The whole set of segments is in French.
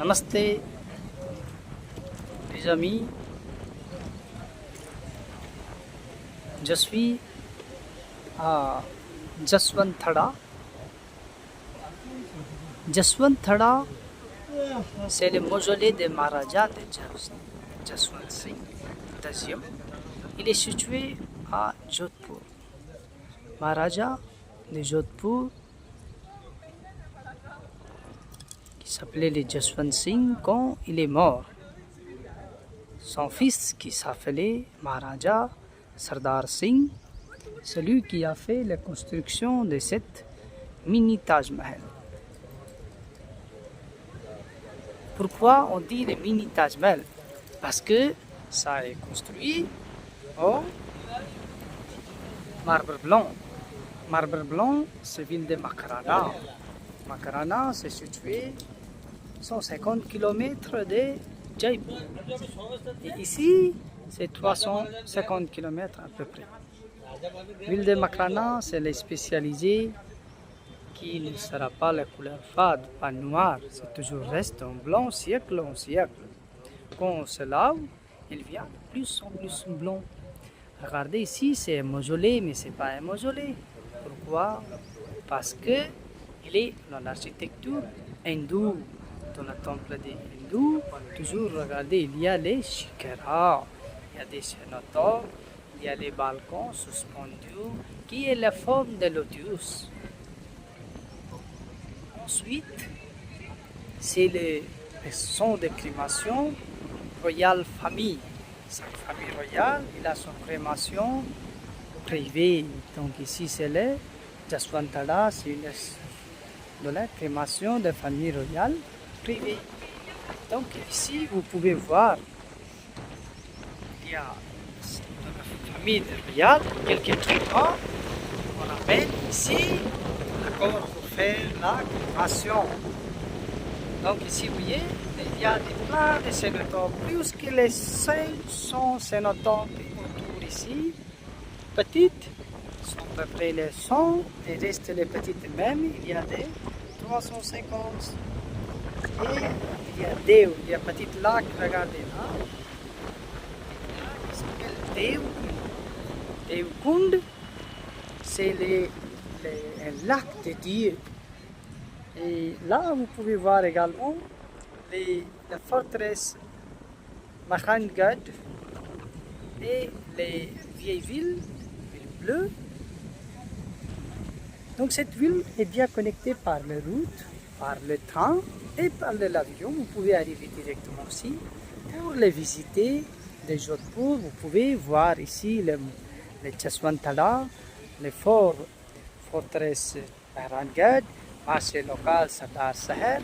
Namaste les amis, je suis à Jaswant-Thada. Jaswant-Thada, c'est le mausolée de Maharaja de Jaswant Singh II. Il est situé à Jodhpur. Maharaja de Jodhpur, qui s'appelait le Jaswant Singh, quand il est mort, son fils qui s'appelait Maharaja Sardar Singh, celui qui a fait la construction de cette mini Taj Mahal. Pourquoi on dit le mini Taj Mahal? Parce que ça est construit en marbre blanc. Marbre blanc, c'est ville de Makarana. Makarana, c'est situé 150 km de Jaipur. Et ici, c'est 350 km à peu près. Ville de Makarana, c'est les spécialisés qui ne sera pas la couleur fade, pas noire, c'est toujours reste en blanc siècle en siècle. Quand on se lave, il vient plus en plus blanc. Regardez ici, c'est un mausolée, mais c'est pas un mausolée. Pourquoi? Parce que il est dans l'architecture hindoue. Dans le temple des hindous, toujours regardez, il y a les shikara, il y a des cénotaphes, il y a les balcons suspendus, qui est la forme de lotus. Ensuite, c'est le son de crémation royale famille. Cette famille royale, il a son crémation privée. Donc ici, c'est le Jaswant-Thada, c'est une de la crémation de famille royale privée. Donc ici, vous pouvez voir, il y a dans la famille royale quelques traitements qu'on appelle ici, d'accord, pour faire la crémation. Donc ici, vous voyez, il y a plein de cénotaphes, plus que les 500 cénotaphes autour ici, petites, sont à peu près les 100, et restent les petites même, il y a des 350. Et il y a Dev, il y a petit lac, regardez là, qui s'appelle Devkund. Devkund, c'est un lac de Dieu. Et là, vous pouvez voir également la forteresse Mahangarh et les vieilles villes bleues. Donc cette ville est bien connectée par les routes, par le train et par l'avion. Vous pouvez arriver directement ici pour les visiter de Jodhpur. Vous pouvez voir ici le Jaswant-Thada, le forteresse Mahangarh, marché local Sardar Sahar,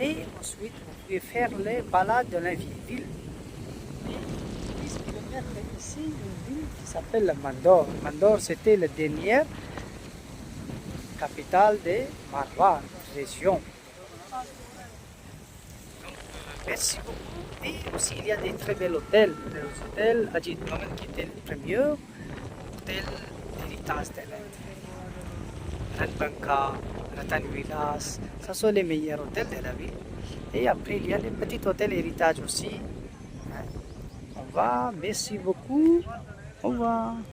et ensuite vous pouvez faire les balades dans la vieille ville. Et 10 km ici, une ville qui s'appelle Mandor. Mandor, c'était la dernière capitale de Marwar, région. Donc, merci beaucoup. Et aussi, il y a des très bels hôtels. Les hôtels Ajit Mahal, qui était le premier hôtel d'héritage de l'Inde. Ranbanka, Ratan Vilas, ça sont les meilleurs hôtels de la ville. Et après, il y a les petits hôtels héritage aussi. Au revoir, merci beaucoup. Au revoir.